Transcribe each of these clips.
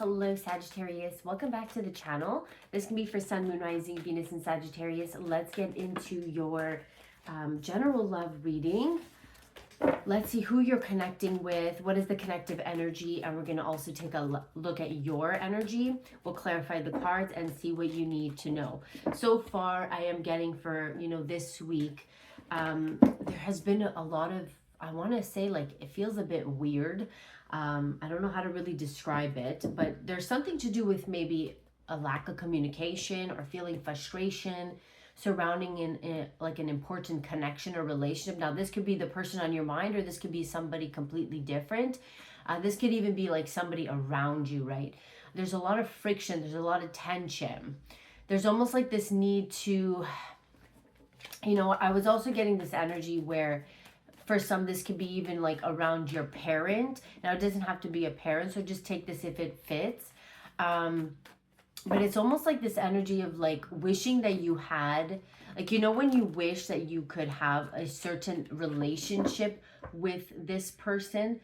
Hello Sagittarius, welcome back to the channel. This can be for Sun, Moon, Rising, Venus, and Sagittarius. Let's get into your general love reading. Let's see who you're connecting with, what is the connective energy, and we're going to also take a look at your energy. We'll clarify the cards and see what you need to know. So far, I am getting for, this week, there has been a lot of, I want to say, like, it feels a bit weird. I don't know how to really describe it, but there's something to do with maybe a lack of communication or feeling frustration surrounding like an important connection or relationship. Now, this could be the person on your mind, or this could be somebody completely different. This could even be like somebody around you, right? There's a lot of friction. There's a lot of tension. There's almost like this need to, I was also getting this energy where for some, this could be even like around your parent. Now, it doesn't have to be a parent, so just take this if it fits. But it's almost like this energy of like wishing that you had, like, when you wish that you could have a certain relationship with this person,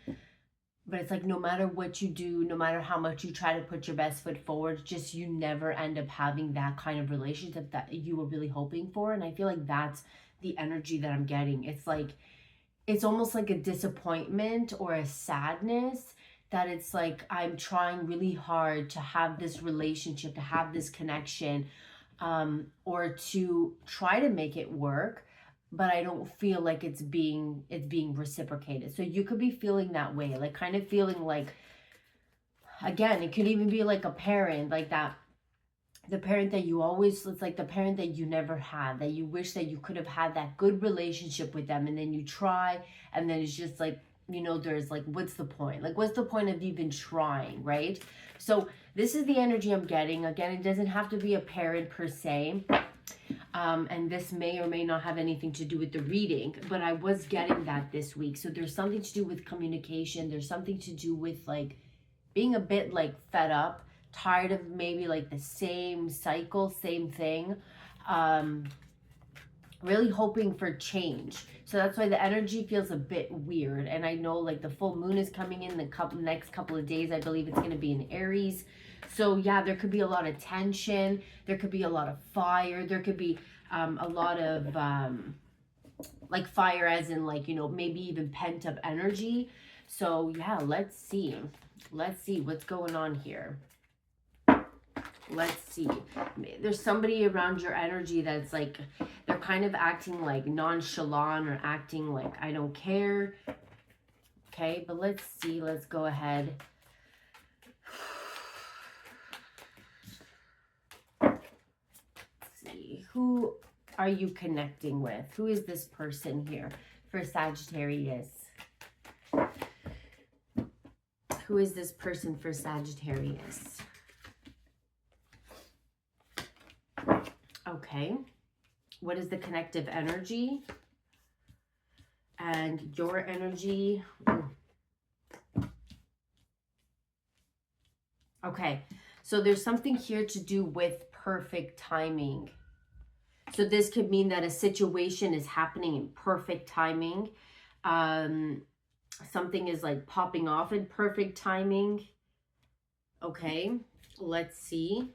but it's like no matter what you do, no matter how much you try to put your best foot forward, just you never end up having that kind of relationship that you were really hoping for. And I feel like that's the energy that I'm getting. It's like, it's almost like a disappointment or a sadness that it's like I'm trying really hard to have this relationship, to have this connection, or to try to make it work, but I don't feel like it's being reciprocated. So you could be feeling that way, like kind of feeling like, again, it could even be like a parent, like that. The parent that you always, it's like the parent that you never had, that you wish that you could have had that good relationship with them, and then you try, and then it's just like, there's like, what's the point? Like, what's the point of even trying, right? So this is the energy I'm getting. Again, it doesn't have to be a parent per se. And this may or may not have anything to do with the reading, but I was getting that this week. So there's something to do with communication. There's something to do with like being a bit like fed up, tired of maybe like the same cycle, same thing, really hoping for change. So that's why the energy feels a bit weird. And I know like the full moon is coming in the next couple of days. I believe it's going to be in Aries. So yeah, there could be a lot of tension. There could be a lot of fire. There could be a lot of like fire as in like, maybe even pent up energy. So yeah, let's see what's going on here. Let's see. There's somebody around your energy that's like, they're kind of acting like nonchalant or acting like I don't care. Okay, but let's see. Let's go ahead. Let's see. Who are you connecting with? Who is this person here for Sagittarius? Who is this person for Sagittarius? Okay, what is the connective energy and your energy? Okay, so there's something here to do with perfect timing. So this could mean that a situation is happening in perfect timing. Something is like popping off in perfect timing. Okay, let's see.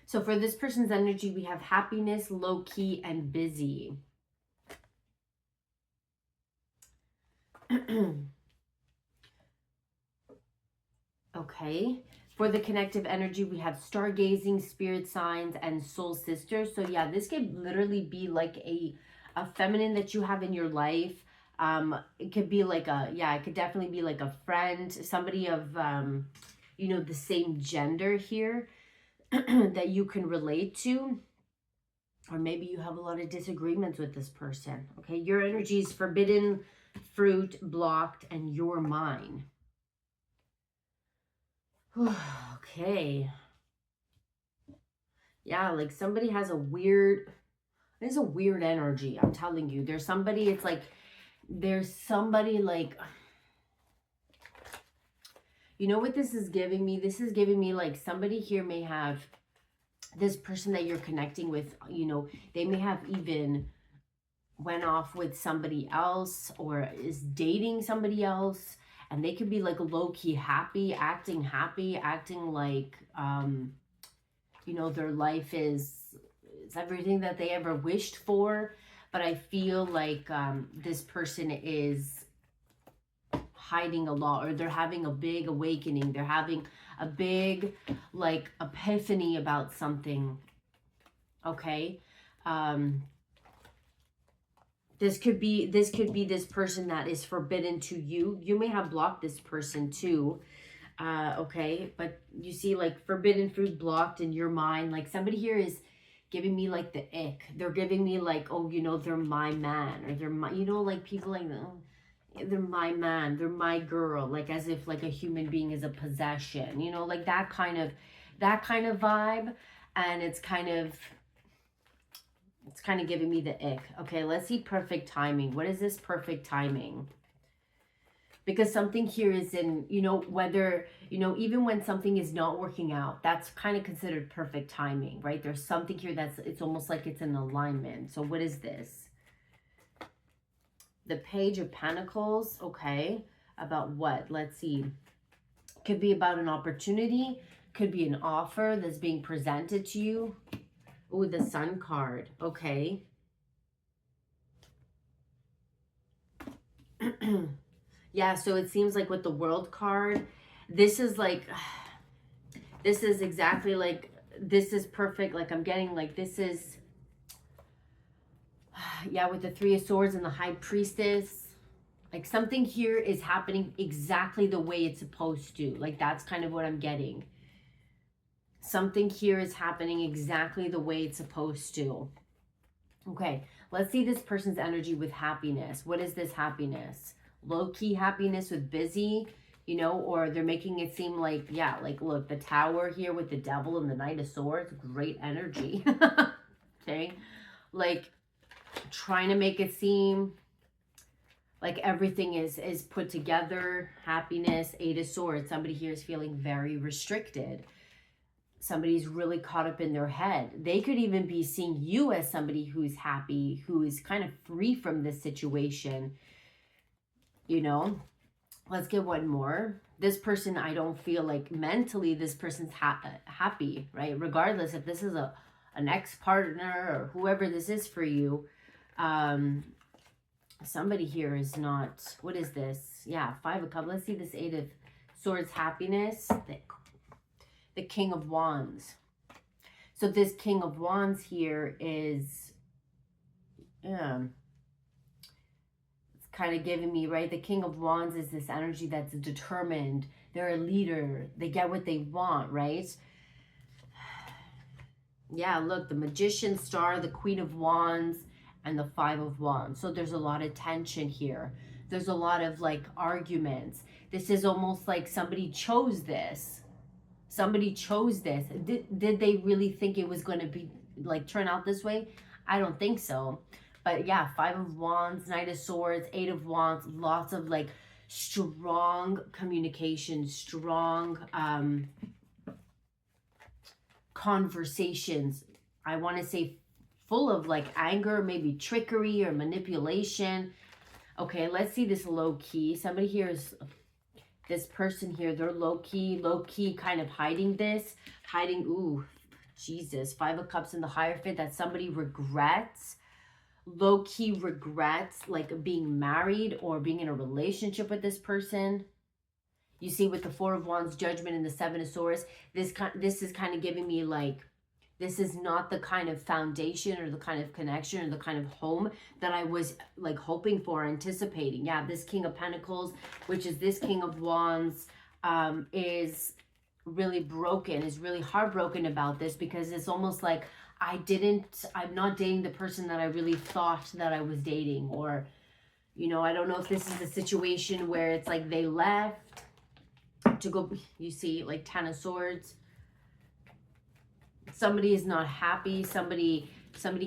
So for this person's energy, we have happiness, low-key, and busy. Okay. For the connective energy, we have stargazing, spirit signs, and soul sisters. So yeah, this could literally be like a feminine that you have in your life. It could be like it could definitely be like a friend, somebody of, the same gender here. That you can relate to, or maybe you have a lot of disagreements with this person. Okay, your energy is forbidden fruit, blocked, and you're mine. Okay, yeah, like somebody has there's a weird energy. I'm telling you, there's somebody like, what this is giving me? This is giving me like somebody here may have this person that you're connecting with, they may have even went off with somebody else or is dating somebody else. and they could be like low-key happy, acting like, you know, their life is everything that they ever wished for. But I feel like this person is hiding a lot, or they're having a big awakening. They're having a big, like, epiphany about something. Okay. This could be this person that is forbidden to you. You may have blocked this person too. Okay, but you see, like, forbidden fruit blocked in your mind. Like, somebody here is giving me like the ick. They're giving me like, oh, you know, they're my man, or they're my, you know, like people like, oh, they're my man, they're my girl, like as if like a human being is a possession, you know, like that kind of vibe. And it's kind of giving me the ick. Okay, let's see perfect timing. What is this perfect timing? Because something here is in, you know, whether, you know, even when something is not working out, that's kind of considered perfect timing, right? There's something here that's, it's almost like it's in alignment. So what is this? The Page of Pentacles. Okay, about what? Let's see. Could be about an opportunity, could be an offer that's being presented to you. Oh, the Sun card. Okay. Yeah, so it seems like with the World card, this is like, this is exactly like, this is perfect. Like, I'm getting like, this is, yeah, with the Three of Swords and the High Priestess, like something here is happening exactly the way it's supposed to. Like, that's kind of what I'm getting. Something here is happening exactly the way it's supposed to. Okay, let's see this person's energy with happiness. What is this happiness? Low-key happiness with busy, you know, or they're making it seem like, yeah, like, look, the Tower here with the Devil and the Knight of Swords, great energy. Okay, like trying to make it seem like everything is put together. Happiness, Eight of Swords. Somebody here is feeling very restricted. Somebody's really caught up in their head. They could even be seeing you as somebody who's happy, who is kind of free from this situation. You know, let's get one more. This person, I don't feel like mentally this person's happy, right? Regardless if this is an ex-partner or whoever this is for you. Somebody here is not, what is this? Yeah, Five of Cups. Let's see this Eight of Swords, happiness. The King of Wands. So this King of Wands here is, it's kind of giving me, right? The King of Wands is this energy that's determined. They're a leader. They get what they want, right? Yeah, look, the Magician, Star, the Queen of Wands, and the Five of Wands. So there's a lot of tension here. There's a lot of like arguments. This is almost like somebody chose this. Somebody chose this. Did they really think it was going to be like turn out this way? I don't think so. But yeah, Five of Wands, Knight of Swords, Eight of Wands, lots of like strong communication, strong conversations. I want to say full of like anger, maybe trickery or manipulation. Okay, let's see this low key. Somebody here is, this person here, they're low key kind of hiding this, ooh, Jesus, Five of Cups in the Hierophant, that somebody regrets, low key regrets, like being married or being in a relationship with this person. You see with the Four of Wands, Judgment, and the Seven of Swords, this is kind of giving me like, this is not the kind of foundation or the kind of connection or the kind of home that I was like hoping for, anticipating. Yeah, this King of Pentacles, which is this King of Wands, is really broken, is really heartbroken about this, because it's almost like I'm not dating the person that I really thought that I was dating. Or, you know, I don't know if this is a situation where it's like they left to go, you see, like Ten of Swords. Somebody is not happy. Somebody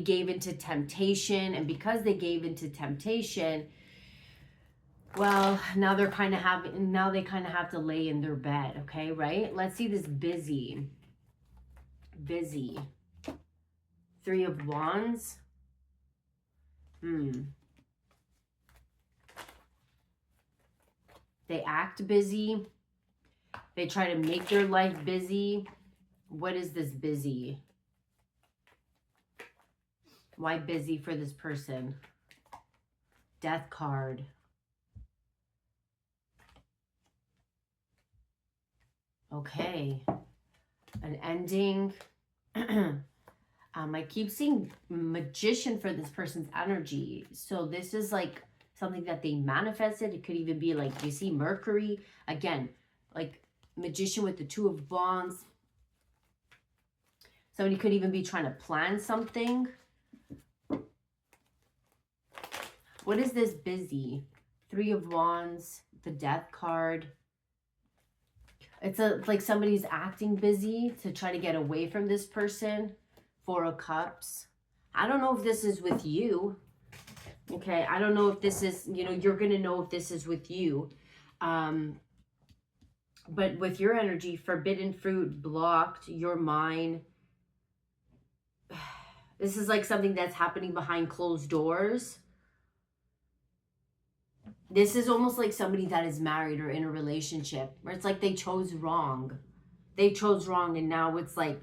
gave into temptation, and because they gave into temptation, well, now they kind of have to lay in their bed. Okay, right? Let's see this busy. Three of Wands. They act busy. They try to make their life busy. What is this busy? Why busy for this person? Death card. Okay. An ending. I keep seeing magician for this person's energy. So this is like something that they manifested. It could even be like, you see Mercury. Again, like magician with the Two of Wands. Somebody could even be trying to plan something. What is this busy? Three of Wands, the Death card. It's like somebody's acting busy to try to get away from this person. Four of Cups. I don't know if this is with you. Okay, I don't know if this is, you know, you're going to know if this is with you. But with your energy, forbidden fruit, blocked, your mind. This is like something that's happening behind closed doors. This is almost like somebody that is married or in a relationship where it's like they chose wrong. They chose wrong and now it's like,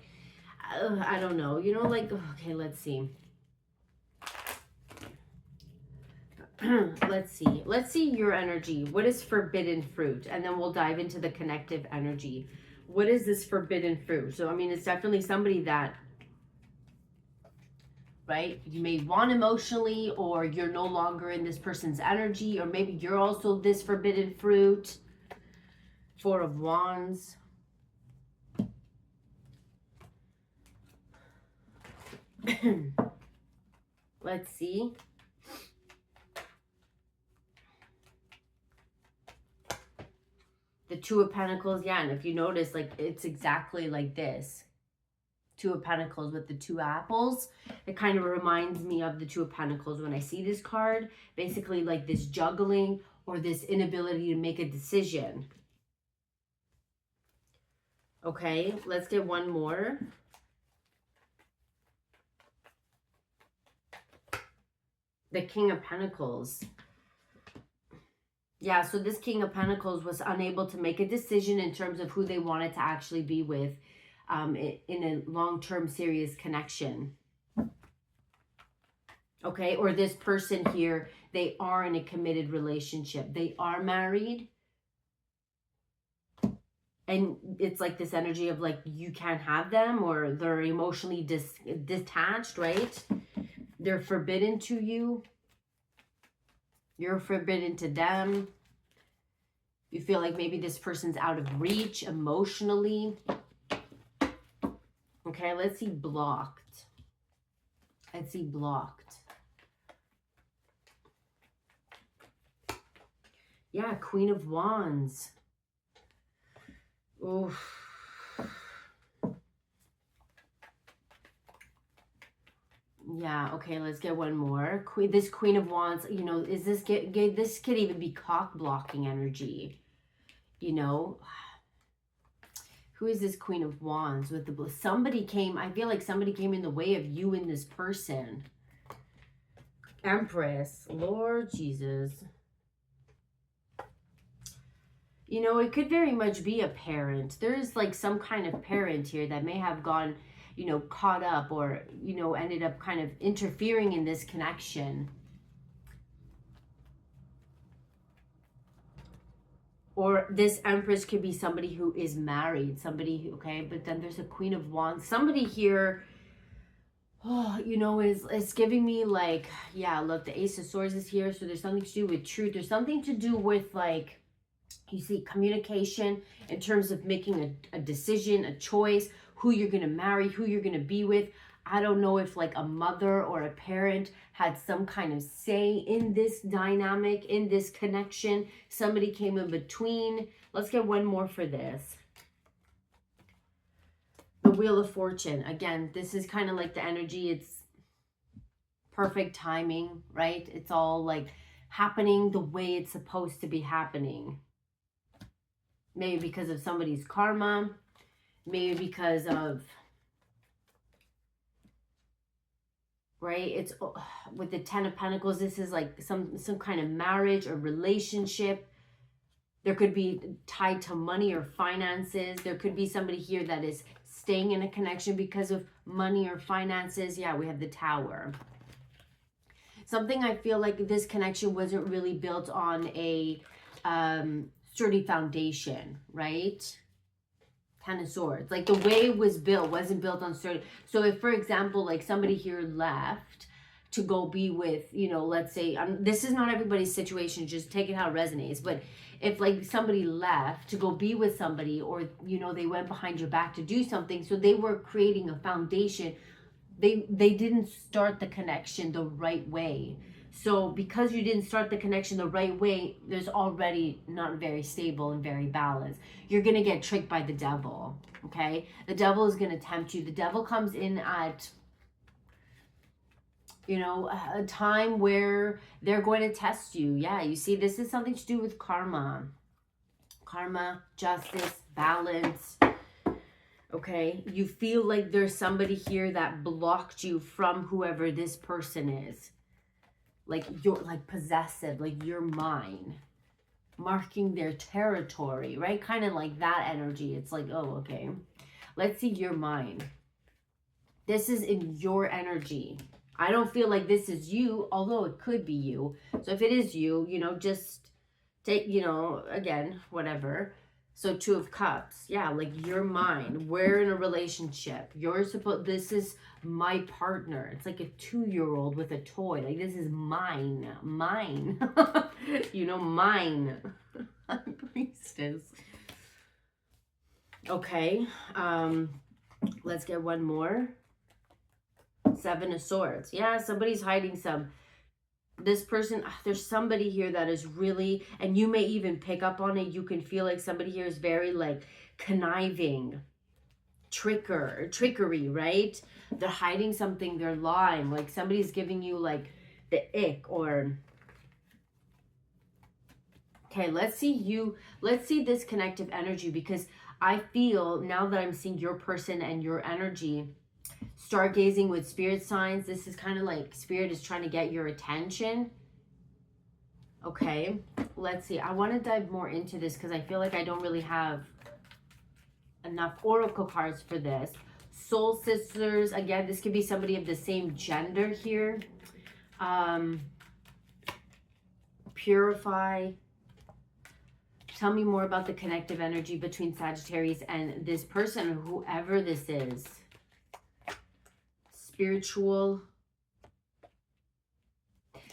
I don't know. You know, like, okay, let's see. Let's see. Let's see your energy. What is forbidden fruit? And then we'll dive into the connective energy. What is this forbidden fruit? So, I mean, it's definitely somebody that, right, you may want emotionally, or you're no longer in this person's energy, or maybe you're also this forbidden fruit. Four of Wands. Let's see. The Two of Pentacles, yeah, and if you notice, like, it's exactly like this. Two of Pentacles with the two apples. It kind of reminds me of the Two of Pentacles when I see this card. Basically, like this juggling or this inability to make a decision. Okay, let's get one more. The King of Pentacles. Yeah, so this King of Pentacles was unable to make a decision in terms of who they wanted to actually be with in a long-term serious connection. Okay, or this person here, they are in a committed relationship. They are married. And it's like this energy of like, you can't have them, or they're emotionally detached, right? They're forbidden to you. You're forbidden to them. You feel like maybe this person's out of reach emotionally. Okay, let's see blocked. Let's see blocked. Yeah, Queen of Wands. Oof. Yeah, okay, let's get one more. This Queen of Wands, you know, is this this could even be cock blocking energy. You know, who is this Queen of Wands with the blue? Somebody came, I feel like somebody came in the way of you and this person. Empress, Lord Jesus. You know, it could very much be a parent. There's like some kind of parent here that may have gone, you know, caught up, or, you know, ended up kind of interfering in this connection. Or this Empress could be somebody who is married, somebody who, okay, but then there's a Queen of Wands. Somebody here, oh, you know, is giving me like, yeah, look, the Ace of Swords is here. So there's something to do with truth. There's something to do with like, you see, communication in terms of making a decision, a choice, who you're going to marry, who you're going to be with. I don't know if like a mother or a parent had some kind of say in this dynamic, in this connection. Somebody came in between. Let's get one more for this. The Wheel of Fortune. Again, this is kind of like the energy. It's perfect timing, right? It's all like happening the way it's supposed to be happening. Maybe because of somebody's karma. Maybe because of, right? It's with the Ten of Pentacles. This is like some kind of marriage or relationship. There could be tied to money or finances. There could be somebody here that is staying in a connection because of money or finances. Yeah, we have the Tower. Something I feel like this connection wasn't really built on a sturdy foundation, right? Ten of Swords. Like the way it was built wasn't built on sturdy. So if, for example, like somebody here left to go be with, you know, let's say, this is not everybody's situation, just take it how it resonates. But if like somebody left to go be with somebody, or, you know, they went behind your back to do something, so they were creating a foundation. They didn't start the connection the right way. So because you didn't start the connection the right way, there's already not very stable and very balanced. You're going to get tricked by the devil, okay? The devil is going to tempt you. The devil comes in at, you know, a time where they're going to test you. Yeah, you see, this is something to do with karma. Karma, justice, balance. Okay, you feel like there's somebody here that blocked you from whoever this person is. Like you're like possessive, like you're mine. Marking their territory, right? Kind of like that energy. It's like, oh, okay. Let's see, you're mine. This is in your energy. I don't feel like this is you, although it could be you. So if it is you, you know, just take, you know, again, whatever. So Two of Cups. Yeah, like you're mine. We're in a relationship. You're supposed, this is my partner. It's like a 2-year-old with a toy. Like this is mine. Mine. You know, mine. Priestess. Okay. Let's get one more. Seven of Swords. Yeah, somebody's hiding some. This person, there's somebody here that is really, and you may even pick up on it. You can feel like somebody here is very like conniving, trickery, right? They're hiding something. They're lying. Like somebody's giving you like the ick or... Okay, let's see this connective energy, because I feel now that I'm seeing your person and your energy, stargazing with spirit signs. This is kind of like spirit is trying to get your attention. Okay, let's see. I want to dive more into this because I feel like I don't really have enough oracle cards for this. Soul sisters. Again, this could be somebody of the same gender here. Purify. Tell me more about the connective energy between Sagittarius and this person, whoever this is. Spiritual.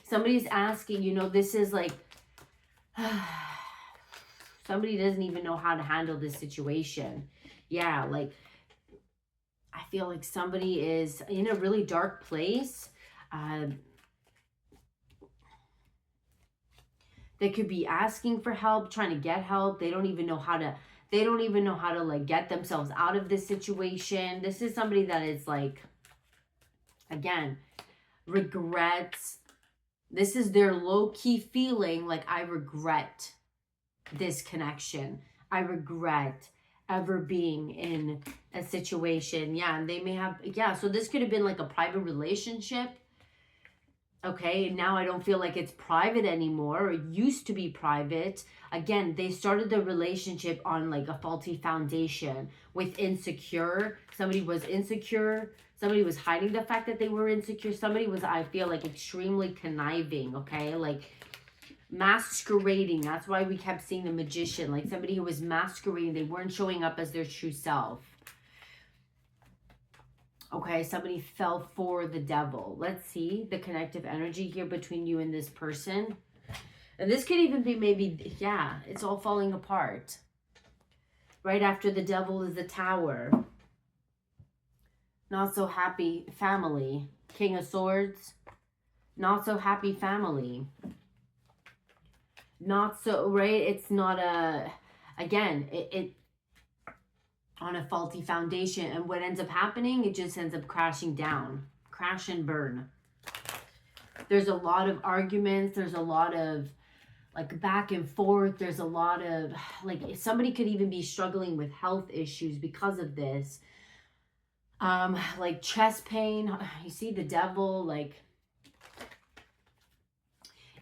Somebody's asking, you know, this is like, somebody doesn't even know how to handle this situation. Yeah, like, I feel like somebody is in a really dark place. They could be asking for help, trying to get help. They don't even know how to like get themselves out of this situation. This is somebody that is like, again, regrets. This is their low-key feeling like, I regret this connection. I regret ever being in a situation. Yeah, and they may have, yeah, so this could have been like a private relationship. Okay, now I don't feel like it's private anymore. It used to be private. Again, they started the relationship on like a faulty foundation with insecure. Somebody was insecure. Somebody was hiding the fact that they were insecure. Somebody was, I feel like, extremely conniving, okay? Like masquerading. That's why we kept seeing the Magician. Like somebody who was masquerading. They weren't showing up as their true self. Okay, somebody fell for the devil. Let's see the connective energy here between you and this person. And this could even be maybe, yeah, it's all falling apart. Right after the devil is the Tower. Not so happy family. King of Swords. Not so happy family. Not so, right? It's not a, again, it on a faulty foundation, and what ends up happening, it just ends up crashing down. Crash and burn. There's a lot of arguments. There's a lot of like back and forth. There's a lot of like, somebody could even be struggling with health issues because of this. Like chest pain. You see the devil, like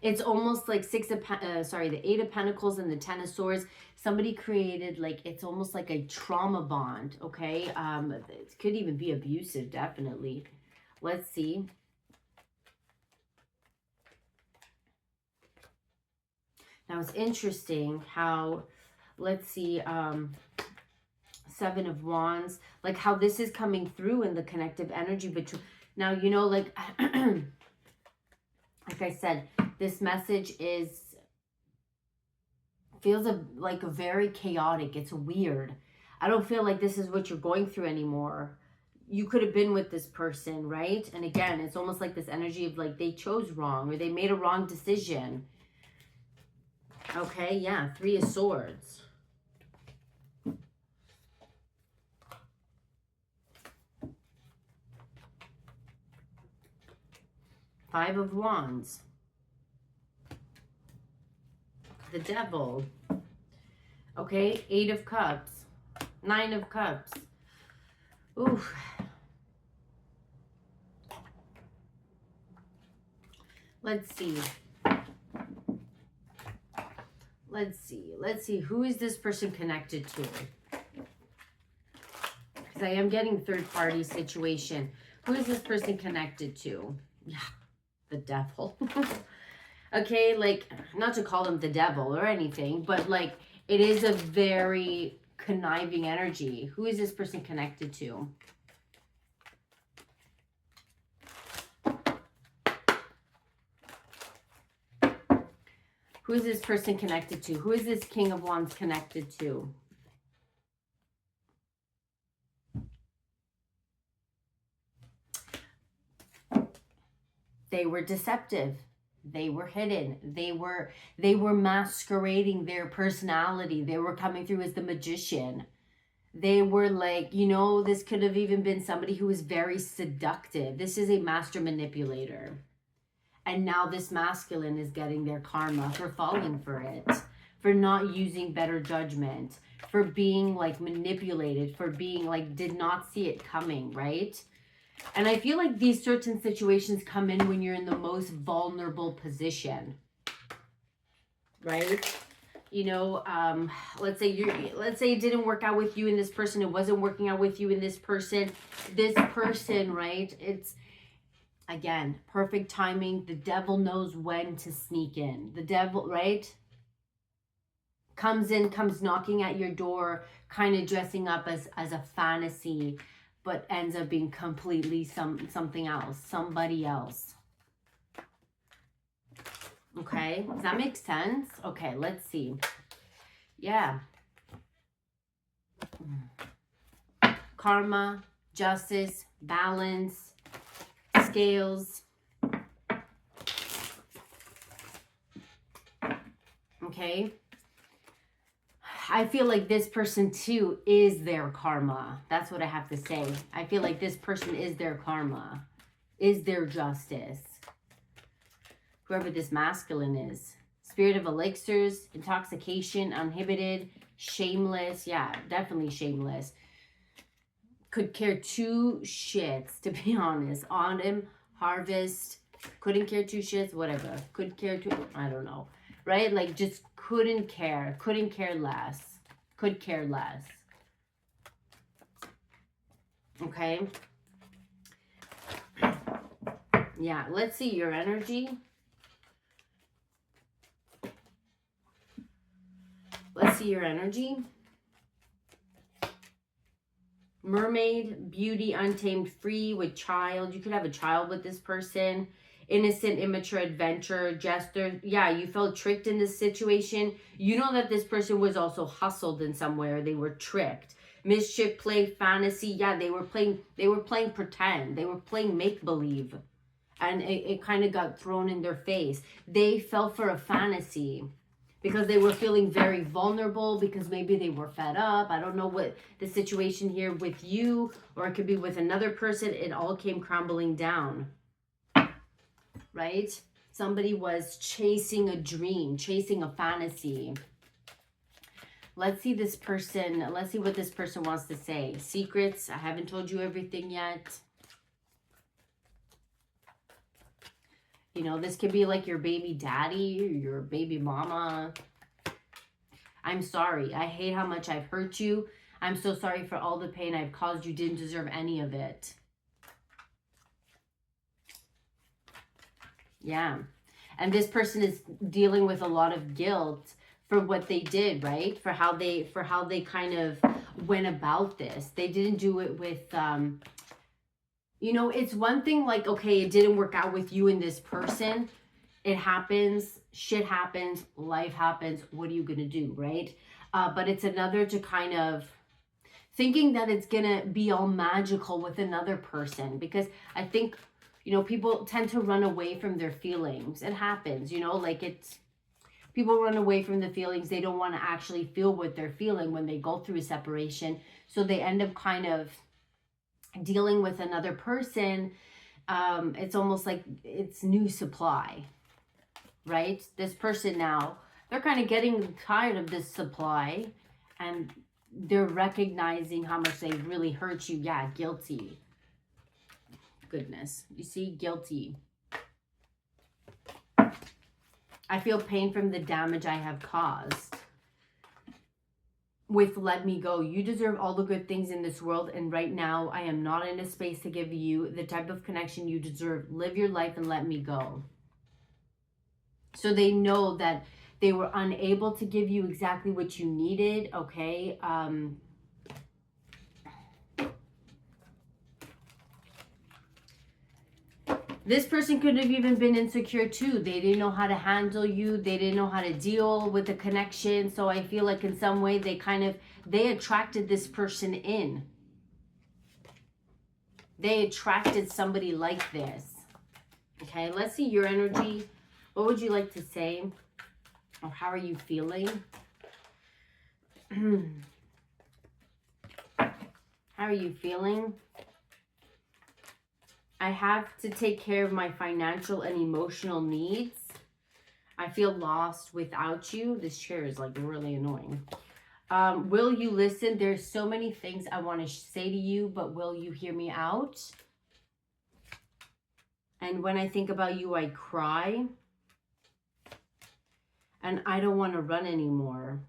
It's almost like the Eight of Pentacles and the Ten of Swords. Somebody created, like, it's almost like a trauma bond, okay? It could even be abusive, definitely. Let's see. Now, it's interesting how, let's see, Seven of Wands, like how this is coming through in the connective energy between, now, you know, like, like I said, this message feels like a very chaotic. It's weird. I don't feel like this is what you're going through anymore. You could have been with this person, right? And again, it's almost like this energy of like they chose wrong or they made a wrong decision. Okay, yeah, Three of Swords. Five of Wands. The Devil. Okay, Eight of Cups. Nine of Cups. Oof. Let's see. Let's see. Who is this person connected to? Because I am getting third-party situation. Who is this person connected to? Yeah, the Devil. Okay, like, not to call him the devil or anything, but like, it is a very conniving energy. Who is this person connected to? Who is this person connected to? Who is this King of Wands connected to? They were deceptive. They were hidden. They were masquerading their personality. They were coming through as the magician. They were like, you know, this could have even been somebody who was very seductive. This is a master manipulator. And now this masculine is getting their karma for falling for it, for not using better judgment, for being like manipulated, for being like, did not see it coming, right? And I feel like these certain situations come in when you're in the most vulnerable position, right? You know, let's say it didn't work out with you and this person. It wasn't working out with you and this person. This person, right? It's, again, perfect timing. The devil knows when to sneak in. The devil, right? Comes knocking at your door, kind of dressing up as a fantasy, but ends up being completely something else, somebody else. Okay, does that make sense? Okay, let's see. Yeah. Karma, justice, balance, scales. Okay. I feel like this person too is their karma. That's what I have to say. I feel like this person is their karma, is their justice. Whoever this masculine is. Spirit of elixirs, intoxication, uninhibited, shameless. Yeah, definitely shameless. Could care two shits, to be honest. Autumn, harvest, couldn't care two shits, whatever. Could care two, I don't know. Right? Like, just couldn't care less. Could care less. Okay? Yeah, let's see your energy. Let's see your energy. Mermaid, beauty, untamed, free, with child. You could have a child with this person. Innocent, immature, adventure, jester. Yeah, you felt tricked in this situation. You know that this person was also hustled in some way, or they were tricked. Mischief, play, fantasy. Yeah, they were playing pretend. They were playing make-believe. And it kind of got thrown in their face. They fell for a fantasy because they were feeling very vulnerable, because maybe they were fed up. I don't know what the situation here with you, or it could be with another person. It all came crumbling down. Right? Somebody was chasing a dream, chasing a fantasy. Let's see this person. Let's see what this person wants to say. Secrets. I haven't told you everything yet. You know, this could be like your baby daddy or your baby mama. I'm sorry. I hate how much I've hurt you. I'm so sorry for all the pain I've caused you. Didn't deserve any of it. Yeah. And this person is dealing with a lot of guilt for what they did, right? For how they kind of went about this. They didn't do it with, you know, it's one thing like, okay, it didn't work out with you and this person. It happens, shit happens, life happens. What are you going to do, right? But it's another to kind of thinking that it's going to be all magical with another person. Because I think, you know, people tend to run away from their feelings. It happens, you know, like it's, people run away from the feelings. They don't want to actually feel what they're feeling when they go through a separation. So they end up kind of dealing with another person. It's almost like it's new supply, right? This person now, they're kind of getting tired of this supply and they're recognizing how much they really hurt you. Yeah, guilty. Goodness. You see, guilty. I feel pain from the damage I have caused. With let me go. You deserve all the good things in this world. And right now, I am not in a space to give you the type of connection you deserve. Live your life and let me go. So they know that they were unable to give you exactly what you needed. Okay. This person could have even been insecure too. They didn't know how to handle you. They didn't know how to deal with the connection. So I feel like in some way they attracted this person in. They attracted somebody like this. Okay, let's see your energy. What would you like to say? Or how are you feeling? How are you feeling? I have to take care of my financial and emotional needs. I feel lost without you. This chair is like really annoying. Will you listen? There's so many things I want to say to you, but will you hear me out? And when I think about you, I cry. And I don't want to run anymore.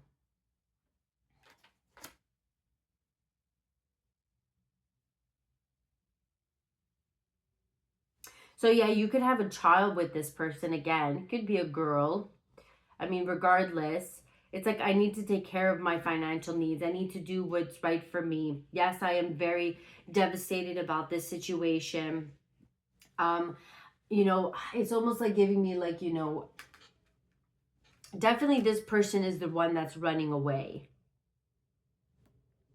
So yeah, you could have a child with this person again. It could be a girl. I mean, regardless, it's like I need to take care of my financial needs. I need to do what's right for me. Yes, I am very devastated about this situation. You know, it's almost like giving me like, you know, definitely this person is the one that's running away.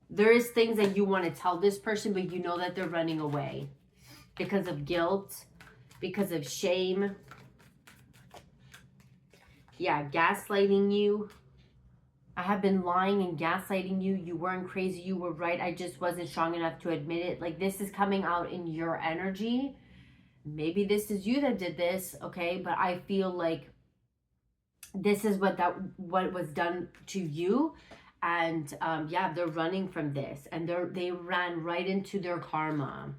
There is things that you want to tell this person, but you know that they're running away because of guilt, because of shame. Yeah, gaslighting you. I have been lying and gaslighting you. You weren't crazy. You were right. I just wasn't strong enough to admit it. Like this is coming out in your energy. Maybe this is you that did this, okay? But I feel like this is what was done to you. And yeah, they're running from this. And they ran right into their karma.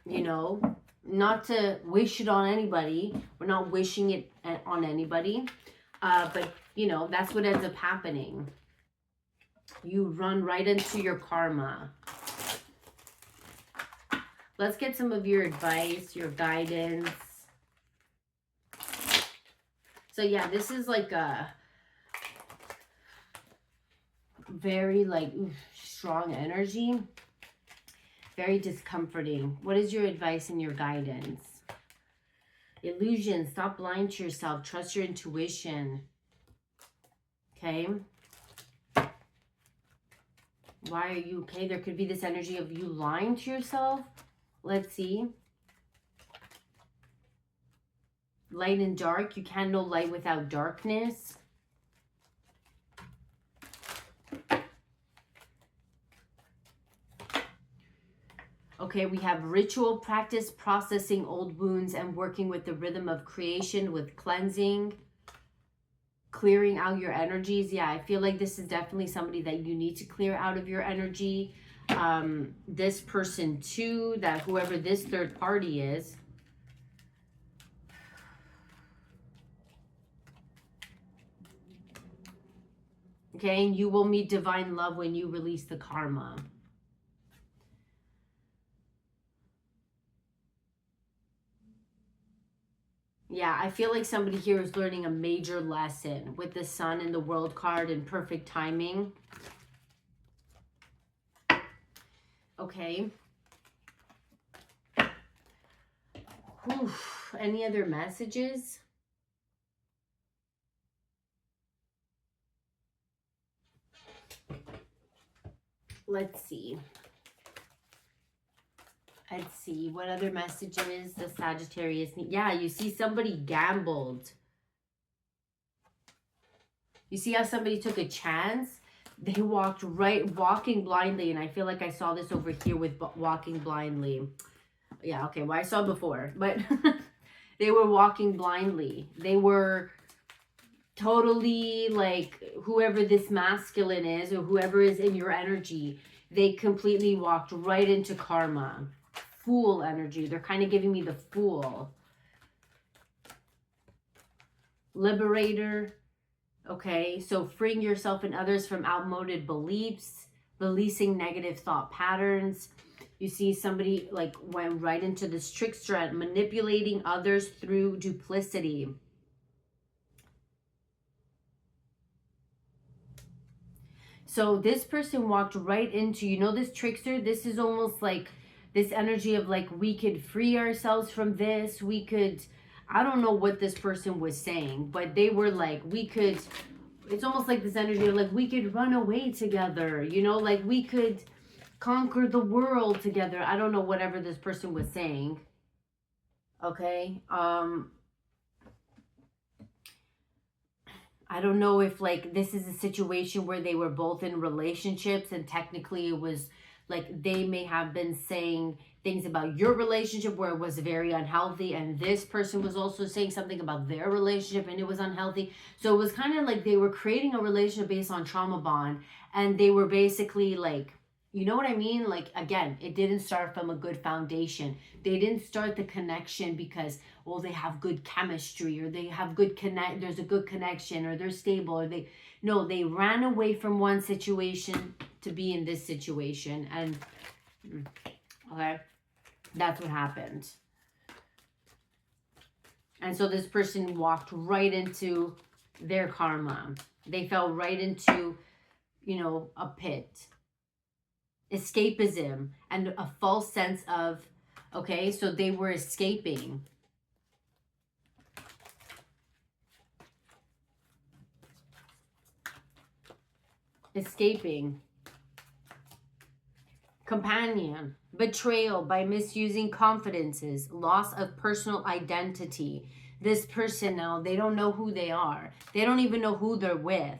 You know, not to wish it on anybody. We're not wishing it on anybody. But, you know, that's what ends up happening. You run right into your karma. Let's get some of your advice, your guidance. So, yeah, this is like a very, like, strong energy. Very discomforting. What is your advice and your guidance? Illusion. Stop lying to yourself. Trust your intuition. Okay. Why are you okay? There could be this energy of you lying to yourself. Let's see. Light and dark. You can't know light without darkness. Okay, we have ritual practice, processing old wounds, and working with the rhythm of creation with cleansing, clearing out your energies. Yeah, I feel like this is definitely somebody that you need to clear out of your energy. this person too, that whoever this third party is. Okay, and you will meet divine love when you release the karma. Yeah, I feel like somebody here is learning a major lesson with the Sun and the World card and perfect timing. Okay. Oof. Any other messages? Let's see. Let's see. What other messages the Sagittarius need? Yeah, you see somebody gambled. You see how somebody took a chance? They walking blindly. And I feel like I saw this over here with walking blindly. Yeah, okay. Well, I saw before. But they were walking blindly. They were totally like, whoever this masculine is or whoever is in your energy, they completely walked right into karma. Fool energy. They're kind of giving me the Fool. Liberator. Okay, so freeing yourself and others from outmoded beliefs, releasing negative thought patterns. You see somebody like went right into this trickster and manipulating others through duplicity. So this person walked right into, you know, this trickster. This is almost like this energy of like, we could free ourselves from this. We could, I don't know what this person was saying, but they were like, we could, it's almost like this energy of like, we could run away together, you know, like we could conquer the world together. I don't know, whatever this person was saying. Okay. I don't know if like this is a situation where they were both in relationships and technically it was like they may have been saying things about your relationship where it was very unhealthy, and this person was also saying something about their relationship and it was unhealthy. So it was kind of like they were creating a relationship based on trauma bond, and they were basically like, you know what I mean? Like, again, it didn't start from a good foundation. They didn't start the connection because, well, they have good chemistry or they have there's a good connection or they're stable or no, they ran away from one situation to be in this situation. And, okay, that's what happened. And so this person walked right into their karma. They fell right into, you know, a pit. Escapism and a false sense of, okay, so they were escaping. Escaping. Companion. Betrayal by misusing confidences. Loss of personal identity. This person now, they don't know who they are. They don't even know who they're with.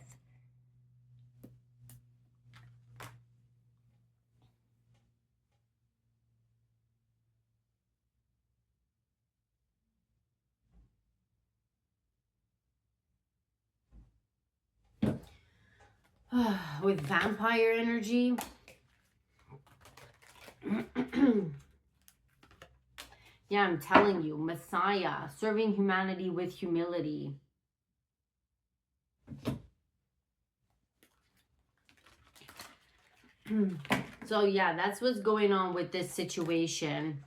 With vampire energy. Yeah, I'm telling you, Messiah, serving humanity with humility. So yeah, that's what's going on with this situation.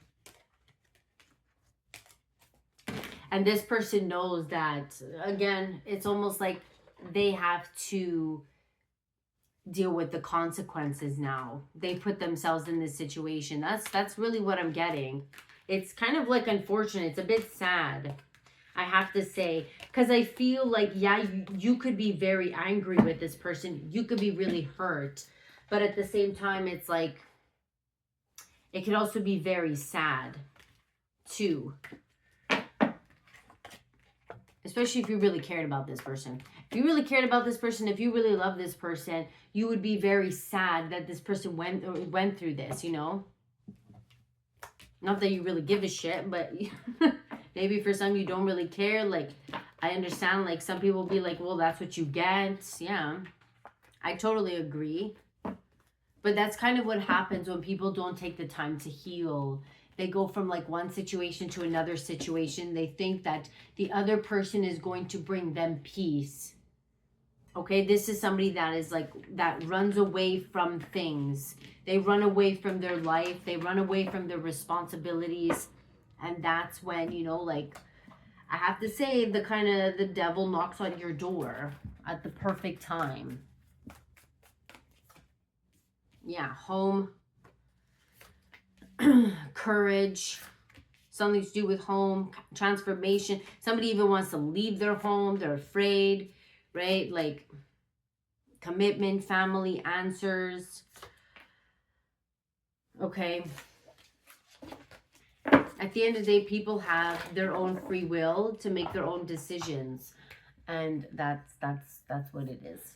And this person knows that, again, it's almost like they have to deal with the consequences now. They put themselves in this situation. That's really what I'm getting. It's kind of like unfortunate. It's a bit sad, I have to say, because I feel like, yeah, you could be very angry with this person. You could be really hurt. But at the same time, it's like, it could also be very sad too. Especially if you really cared about this person. If you really cared about this person, if you really love this person, you would be very sad that this person went through this, you know? Not that you really give a shit, but maybe for some you don't really care. Like, I understand, like, some people be like, well, that's what you get. Yeah, I totally agree. But that's kind of what happens when people don't take the time to heal. They go from like one situation to another situation. They think that the other person is going to bring them peace. Okay, this is somebody that is like, that runs away from things. They run away from their life. They run away from their responsibilities. And that's when, you know, like, I have to say, the devil knocks on your door at the perfect time. Yeah, home, courage, something to do with home, transformation. Somebody even wants to leave their home. They're afraid, right? Like commitment, family, answers. Okay. At the end of the day, people have their own free will to make their own decisions. And that's what it is.